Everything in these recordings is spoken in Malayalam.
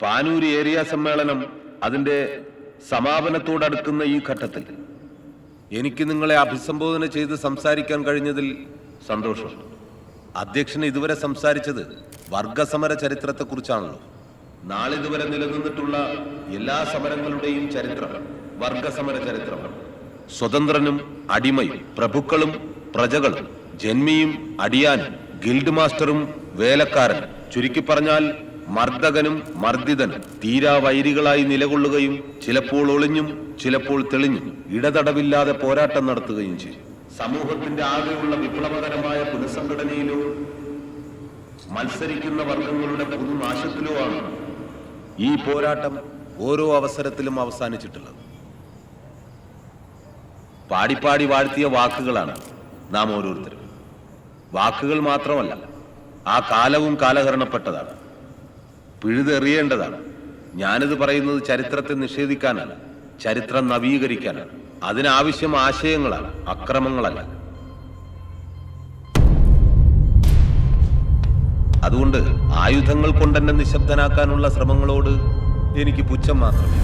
പാനൂർ ഏരിയ സമ്മേളനം അതിന്റെ സമാപനത്തോടടുക്കുന്ന ഈ ഘട്ടത്തിൽ എനിക്ക് നിങ്ങളെ അഭിസംബോധന ചെയ്ത് സംസാരിക്കാൻ കഴിഞ്ഞതിൽ സന്തോഷം. അധ്യക്ഷൻ ഇതുവരെ സംസാരിച്ചത് വർഗസമര ചരിത്രത്തെക്കുറിച്ചാണല്ലോ. നാളിതുവരെ നിലനിന്നിട്ടുള്ള എല്ലാ സമരങ്ങളുടെയും ചരിത്രം വർഗസമര ചരിത്രമാണ്. സ്വതന്ത്രനും അടിമയും, പ്രഭുക്കളും പ്രജകളും, ജന്മിയും അടിയാനും, ഗിൽഡ് മാസ്റ്ററും വേലക്കാരനും, ചുരുക്കി പറഞ്ഞാൽ മർദ്ദകനും മർദ്ദിതനും തീരാ വൈരികളായി നിലകൊള്ളുകയും ചിലപ്പോൾ ഒളിഞ്ഞും ചിലപ്പോൾ തെളിഞ്ഞും ഇടതടവില്ലാതെ പോരാട്ടം നടത്തുകയും ചെയ്യും. സമൂഹത്തിന്റെ ആകെയുള്ള വിപ്ലവകരമായ പുനഃസംഘടനയിലോ മത്സരിക്കുന്ന വർഗങ്ങളുടെ പൊതുനാശത്തിലോ ആണ് ഈ പോരാട്ടം ഓരോ അവസരത്തിലും അവസാനിച്ചിട്ടുള്ളത്. പാടിപ്പാടി വാഴ്ത്തിയ വാക്കുകളാണ് നാം ഓരോരുത്തരും. വാക്കുകൾ മാത്രമല്ല, ആ കാലവും കാലഹരണപ്പെട്ടതാണ്, പിഴുതെറിയേണ്ടതാണ്. ഞാനിത് പറയുന്നത് ചരിത്രത്തെ നിഷേധിക്കാനല്ല, ചരിത്രം നവീകരിക്കാനാണ്. അതിനാവശ്യം ആശയങ്ങളാണ്, അക്രമങ്ങളല്ല. അതുകൊണ്ട് ആയുധങ്ങൾ കൊണ്ടെന്നെ നിശബ്ദനാക്കാനുള്ള ശ്രമങ്ങളോട് എനിക്ക് പുച്ഛം മാത്രമേ.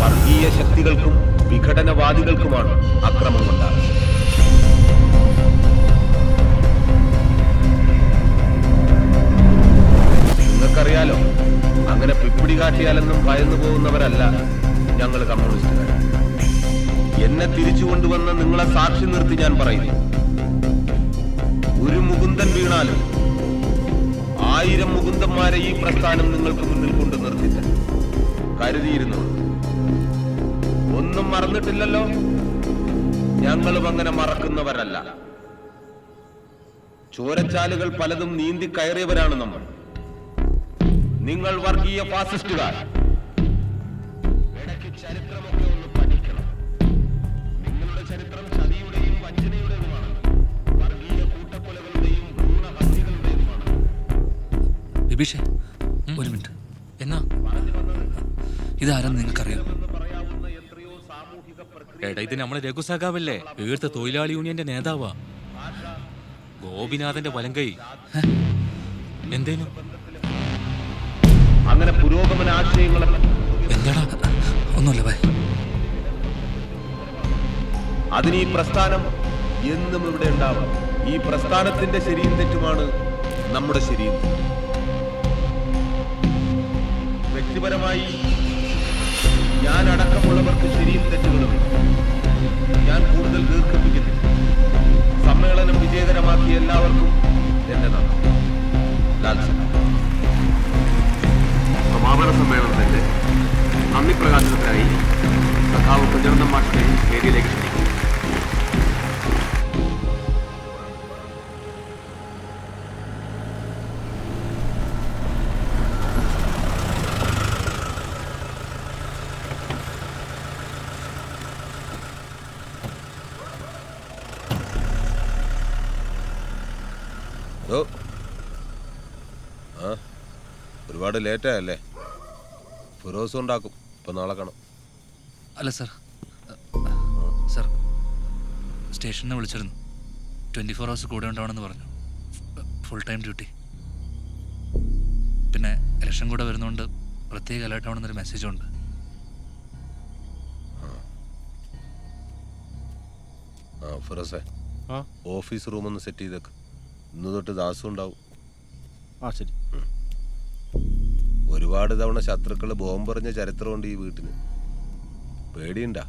വർഗീയ ശക്തികൾക്കും വിഘടനവാദികൾക്കുമാണ് അക്രമം കൊണ്ടാകുന്നത്. നിങ്ങൾക്കറിയാലോ, അങ്ങനെ പിപ്പിടി കാട്ടിയാലെന്നും ഭയന്നു പോകുന്നവരല്ല ഞങ്ങൾ കമ്മ്യൂണിസ്റ്റുകാർ. എന്നെ തിരിച്ചു കൊണ്ടുവന്ന് നിങ്ങളെ സാക്ഷി നിർത്തി ഞാൻ പറയുന്നു, ഒരു മുകുന്ദൻ വീണാലും 1000 മുകുന്ദന്മാരെ ഈ പ്രസ്ഥാനം നിങ്ങൾക്ക് മുന്നിൽ കൊണ്ട് നിർത്തില്ല. കരുതിയിരുന്നു. ഒന്നും മറന്നിട്ടില്ലല്ലോ. ഞങ്ങളും അങ്ങനെ മറക്കുന്നവരല്ല. ചോരച്ചാലുകൾ പലതും നീന്തി കയറിയവരാണ് നമ്മൾ. നിങ്ങൾ വർഗീയ ഫാസിസ്റ്റുകാർ. ഇടയ്ക്ക് ചരിത്രമൊക്കെ ഒന്ന് പഠിക്കണം. നിങ്ങളുടെ ചരിത്രം ചതിയുടെയും വഞ്ചനയുടേതുമാണ്. വർഗീയ കൂട്ടക്കൊലകളുടെയും ഭ്രൂണഹത്യകളുടേതുമാണ്. ബിബീഷേ, ഒരു മിനിറ്റ്. എന്നാ ഇതാരെന്ന് നിങ്ങൾക്കറിയാം? എടാ, ഇത് നമ്മളെ രഘുസഖാവല്ലേ, ഈർത്ത തൊഴിലാളി യൂണിയന്റെ നേതാവാ, ഗോപിനാഥന്റെ വലങ്കൈ. എന്തേനു അങ്ങനെ പുരോഗമന ആശയങ്ങളെ എന്താടാ? ഒന്നുമില്ല ഭയ. അതിന് ഈ പ്രസ്ഥാനം എന്നും ഇവിടെ ഉണ്ടാവും. ഈ പ്രസ്ഥാനത്തിന്റെ ശരിയും തെറ്റുമാണ് നമ്മുടെ ശരിയും. വ്യക്തിപരമായി ഞാൻ അടക്കമുള്ളവർക്ക് ശരിയും തെറ്റുകളും ഞാൻ കൂടുതൽ ദീർഘിപ്പിക്കുന്നില്ല. സമ്മേളനം വിജയകരമാക്കിയ എല്ലാവർക്കും എന്റെ നന്ദി. സമാപന സമ്മേളനത്തിന്റെ നന്ദി പ്രകാശനത്തിനായി സഖാവ് പ്രചരണ മാഷിനെ വേദിയിലേക്ക് ക്ഷണിക്കുന്നു. ഒരുപാട് ലേറ്റായല്ലേ? ഫിറോസ് ഉണ്ടാക്കും. ഇപ്പൊ നാളെ കാണാം. അല്ല സാർ, സാർ സ്റ്റേഷനെ വിളിച്ചിരുന്നു. 24 hours കൂടെ ഉണ്ടാവണമെന്ന് പറഞ്ഞു. Full time duty. പിന്നെ ഇലക്ഷൻ കൂടെ വരുന്നതുകൊണ്ട് പ്രത്യേക അലേർട്ട് ആവണമെന്നൊരു മെസ്സേജും ഉണ്ട്. ഫിറോസേ, ഓഫീസ് റൂം ഒന്ന് സെറ്റ് ചെയ്തേക്ക്. ഇന്ന് തൊട്ട് ദാസും ഉണ്ടാവും. ശരി. ഒരുപാട് തവണ ശത്രുക്കള് ബോംബെറിഞ്ഞ ചരിത്രമുണ്ട് ഈ വീട്ടിന്. പേടിയുണ്ടാ?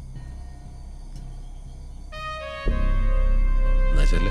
എന്നാ ശരി.